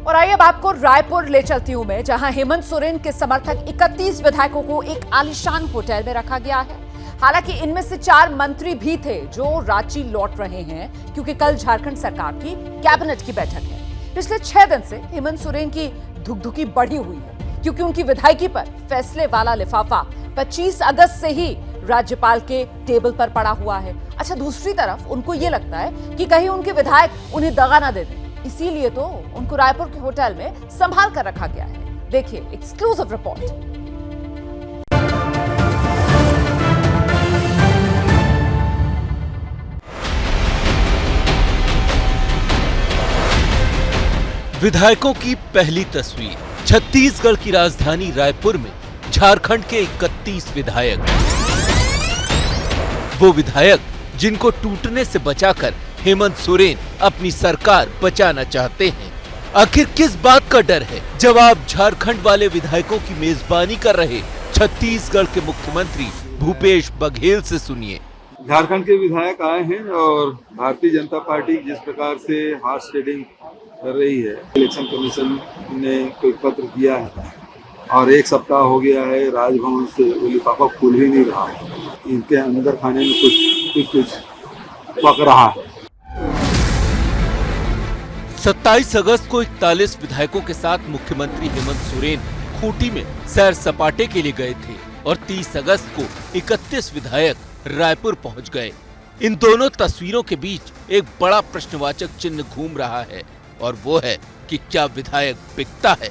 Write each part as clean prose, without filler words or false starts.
और आइए अब आपको रायपुर ले चलती हूं मैं, जहां हेमंत सोरेन के समर्थक 31 विधायकों को एक आलीशान होटल में रखा गया है। हालांकि इनमें से 4 मंत्री भी थे जो रांची लौट रहे हैं, क्योंकि कल झारखंड सरकार की कैबिनेट की बैठक है। पिछले 6 दिन से हेमंत सोरेन की धुकधुकी बढ़ी हुई है, क्योंकि उनकी विधायकी पर फैसले वाला लिफाफा 25 अगस्त से ही राज्यपाल के टेबल पर पड़ा हुआ है। अच्छा, दूसरी तरफ उनको ये लगता है कि कहीं उनके विधायक उन्हें दगा ना दे दें, इसीलिए तो उनको रायपुर के होटल में संभाल कर रखा गया है। देखिए एक्सक्लूसिव रिपोर्ट। विधायकों की पहली तस्वीर। छत्तीसगढ़ की राजधानी रायपुर में झारखंड के 31 विधायक, वो विधायक जिनको टूटने से बचाकर हेमंत सोरेन अपनी सरकार बचाना चाहते हैं। आखिर किस बात का डर है? जवाब झारखंड वाले विधायकों की मेजबानी कर रहे छत्तीसगढ़ के मुख्यमंत्री भूपेश बघेल से सुनिए। झारखंड के विधायक आए हैं और भारतीय जनता पार्टी जिस प्रकार से हार्स ट्रेडिंग कर रही है, इलेक्शन कमीशन ने कोई पत्र दिया है और 1 सप्ताह हो गया है, राजभवन से वो लिफाफा खुल ही नहीं रहा। इनके अंदर खाने में कुछ पक रहा है। 27 अगस्त को 41 विधायकों के साथ मुख्यमंत्री हेमंत सोरेन खूंटी में सैर सपाटे के लिए गए थे और 30 अगस्त को 31 विधायक रायपुर पहुंच गए। इन दोनों तस्वीरों के बीच एक बड़ा प्रश्नवाचक चिन्ह घूम रहा है, और वो है कि क्या विधायक बिकता है?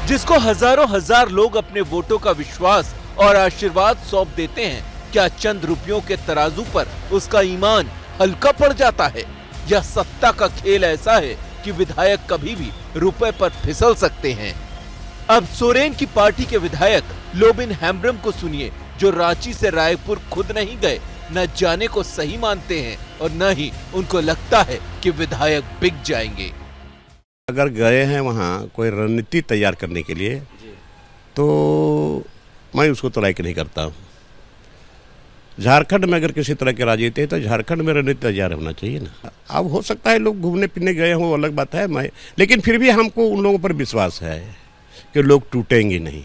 जिसको हजारों हजार लोग अपने वोटों का विश्वास और आशीर्वाद सौंप देते हैं, क्या चंद रुपयों के तराजू पर उसका ईमान हल्का पड़ जाता है? यह सत्ता का खेल ऐसा है कि विधायक कभी भी रुपए पर फिसल सकते हैं। अब सोरेन की पार्टी के विधायक लोबिन हेम्ब्रम को सुनिए, जो रांची से रायपुर खुद नहीं गए, न जाने को सही मानते हैं और न ही उनको लगता है कि विधायक बिक जाएंगे। अगर गए हैं वहाँ कोई रणनीति तैयार करने के लिए, तो मैं उसको तो लाइक नहीं करता हूँ। झारखंड में अगर किसी तरह के राजनीति है तो झारखंड में रणनीति तैयार होना चाहिए ना। अब हो सकता है लोग घूमने फिरने गए हों, अलग बात है, लेकिन फिर भी हमको उन लोगों पर विश्वास है कि लोग टूटेंगे नहीं,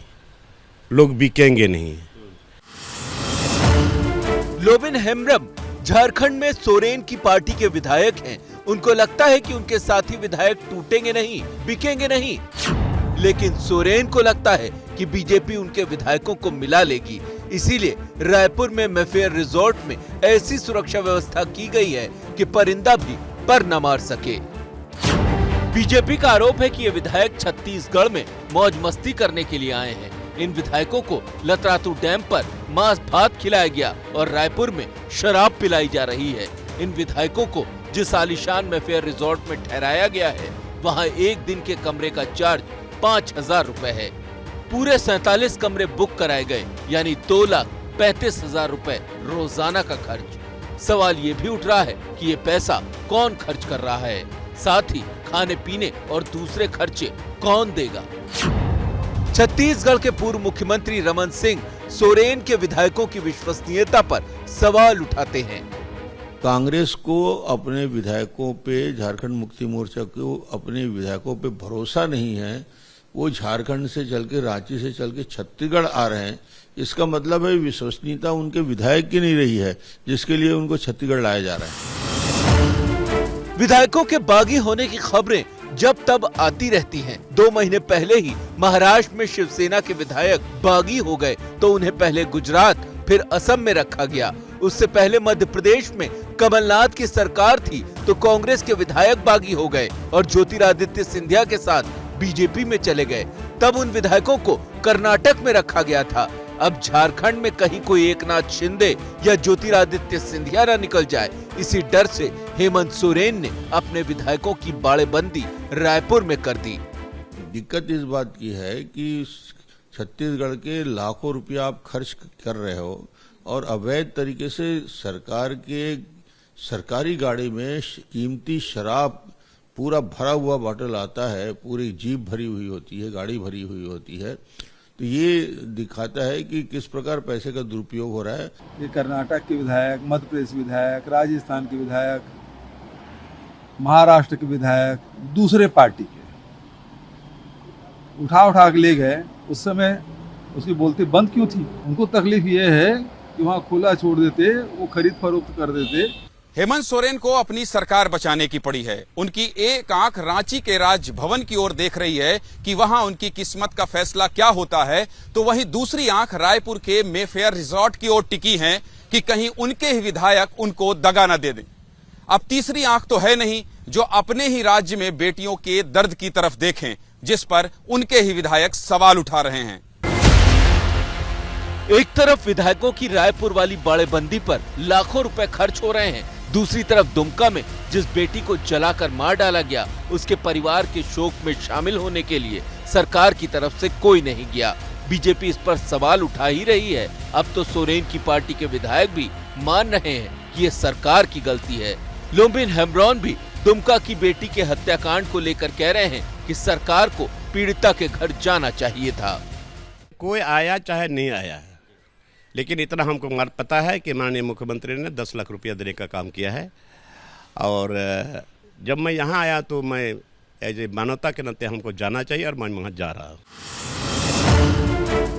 लोग बिकेंगे नहीं। लोबिन हेम्ब्रम झारखंड में सोरेन की पार्टी के विधायक हैं। उनको लगता है कि उनके साथी विधायक टूटेंगे नहीं, बिकेंगे नहीं, लेकिन सोरेन को लगता है कि बीजेपी उनके विधायकों को मिला लेगी। इसीलिए रायपुर में मैफेयर रिजॉर्ट में ऐसी सुरक्षा व्यवस्था की गई है कि परिंदा भी पर न मार सके। बीजेपी का आरोप है कि ये विधायक छत्तीसगढ़ में मौज मस्ती करने के लिए आए हैं। इन विधायकों को लतरातू डैम पर मांस भात खिलाया गया और रायपुर में शराब पिलाई जा रही है। इन विधायकों को जिस आलीशान मैफेयर रिजॉर्ट में ठहराया गया है, वहाँ एक दिन के कमरे का चार्ज 5,000 रुपए है। पूरे 47 कमरे बुक कराए गए, यानी 2,35,000 रुपए रोजाना का खर्च। सवाल ये भी उठ रहा है कि ये पैसा कौन खर्च कर रहा है, साथ ही खाने पीने और दूसरे खर्चे कौन देगा? छत्तीसगढ़ के पूर्व मुख्यमंत्री रमन सिंह सोरेन के विधायकों की विश्वसनीयता पर सवाल उठाते हैं। कांग्रेस को अपने विधायकों पे, झारखंड मुक्ति मोर्चा को अपने विधायकों पे भरोसा नहीं है। वो झारखंड से चल के, रांची से चल के छत्तीसगढ़ आ रहे हैं। इसका मतलब है विश्वसनीयता उनके विधायक की नहीं रही है, जिसके लिए उनको छत्तीसगढ़ लाया जा रहा है। विधायकों के बागी होने की खबरें जब तब आती रहती हैं। 2 महीने पहले ही महाराष्ट्र में शिवसेना के विधायक बागी हो गए, तो उन्हें पहले गुजरात फिर असम में रखा गया। उससे पहले मध्य प्रदेश में कमलनाथ की सरकार थी, तो कांग्रेस के विधायक बागी हो गए और ज्योतिरादित्य सिंधिया के साथ बीजेपी में चले गए। तब उन विधायकों को कर्नाटक में रखा गया था। अब झारखंड में कहीं कोई एकनाथ शिंदे या ज्योतिरादित्य सिंधिया न निकल जाए, इसी डर से हेमंत सोरेन ने अपने विधायकों की बाड़ेबंदी रायपुर में कर दी। दिक्कत इस बात की है कि छत्तीसगढ़ के लाखों रुपया आप खर्च कर रहे हो और अवैध तरीके से सरकार के सरकारी गाड़ी में कीमती शराब पूरा भरा हुआ बॉटल आता है, पूरी जीप भरी हुई होती है, गाड़ी भरी हुई होती है। तो ये दिखाता है कि किस प्रकार पैसे का दुरुपयोग हो रहा है। ये कर्नाटक के विधायक, मध्य प्रदेश विधायक, राजस्थान के विधायक, महाराष्ट्र के विधायक दूसरे पार्टी के उठा के ले गए, उस समय उसकी बोलती बंद क्यों थी? उनको तकलीफ ये है कि वहाँ खुला छोड़ देते, वो खरीद फरोख्त कर देते। हेमंत सोरेन को अपनी सरकार बचाने की पड़ी है। उनकी एक आंख रांची के राजभवन की ओर देख रही है कि वहां उनकी किस्मत का फैसला क्या होता है, तो वहीं दूसरी आंख रायपुर के मेफेयर रिजॉर्ट की ओर टिकी है कि कहीं उनके ही विधायक उनको दगा न दे दें। अब तीसरी आंख तो है नहीं जो अपने ही राज्य में बेटियों के दर्द की तरफ देखें, जिस पर उनके ही विधायक सवाल उठा रहे हैं। एक तरफ विधायकों की रायपुर वाली बाड़ेबंदी पर लाखों रुपए खर्च हो रहे हैं, दूसरी तरफ दुमका में जिस बेटी को जलाकर मार डाला गया उसके परिवार के शोक में शामिल होने के लिए सरकार की तरफ से कोई नहीं गया। बीजेपी इस पर सवाल उठा ही रही है। अब तो सोरेन की पार्टी के विधायक भी मान रहे हैं कि ये सरकार की गलती है। लोम्बिन हेम्ब्रॉन भी दुमका की बेटी के हत्याकांड को लेकर कह रहे हैं कि सरकार को पीड़िता के घर जाना चाहिए था। कोई आया चाहे नहीं आया, लेकिन इतना हमको पता है कि माननीय मुख्यमंत्री ने 10 लाख रुपया देने का काम किया है। और जब मैं यहाँ आया तो मैं एज ए मानवता के नाते हमको जाना चाहिए और मैं वहाँ जा रहा हूँ।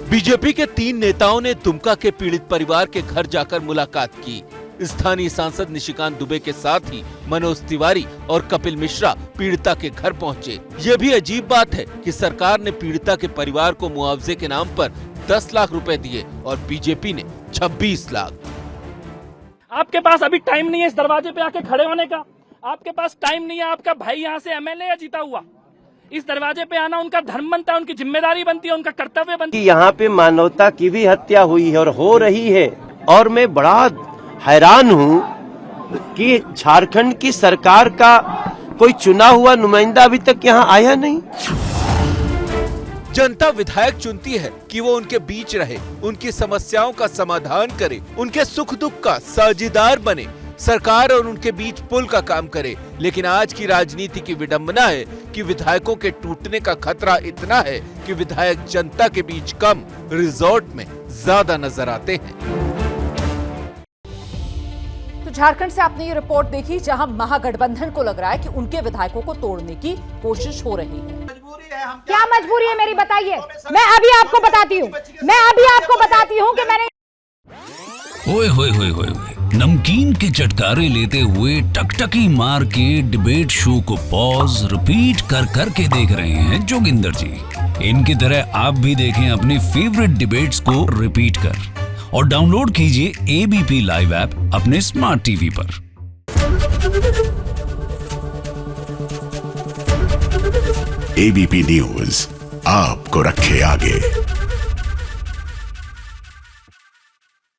बीजेपी के 3 नेताओं ने दुमका के पीड़ित परिवार के घर जाकर मुलाकात की। स्थानीय सांसद निशिकांत दुबे के साथ ही मनोज तिवारी और कपिल मिश्रा पीड़िता के घर पहुंचे। ये भी अजीब बात है कि सरकार ने पीड़िता के परिवार को मुआवजे के नाम पर 10 लाख रुपए दिए और बीजेपी ने 26 लाख। आपके पास अभी टाइम नहीं है इस दरवाजे पे आके खड़े होने का, आपके पास टाइम नहीं है। आपका भाई यहाँ से एमएलए है जीता हुआ, इस दरवाजे पे आना उनका धर्म बनता है, उनकी जिम्मेदारी बनती है, उनका कर्तव्य बनती है। यहाँ पे मानवता की भी हत्या हुई है और हो रही है, और मैं बड़ा हैरान हूँ कि झारखंड की सरकार का कोई चुना हुआ नुमाइंदा अभी तक यहाँ आया नहीं। जनता विधायक चुनती है कि वो उनके बीच रहे, उनकी समस्याओं का समाधान करे, उनके सुख दुख का साझीदार बने, सरकार और उनके बीच पुल का काम करे। लेकिन आज की राजनीति की विडंबना है कि विधायकों के टूटने का खतरा इतना है कि विधायक जनता के बीच कम, रिजॉर्ट में ज्यादा नजर आते हैं। तो झारखंड से आपने ये रिपोर्ट देखी जहां महागठबंधन को लग रहा है कि उनके विधायकों को तोड़ने की कोशिश हो रही है। क्या मजबूरी है मेरी, बताइए। मैं अभी आपको बताती हूँ कि मैंने ओए होए होए होए नमकीन के चटकारे लेते हुए टकटकी मार के डिबेट शो को पॉज रिपीट कर करके देख रहे हैं जोगिंदर जी। इनकी तरह आप भी देखें अपने फेवरेट डिबेट्स को रिपीट कर और डाउनलोड कीजिए एबीपी लाइव ऐप अपने स्मार्ट टीवी पर। एबीपी न्यूज आपको रखे आगे।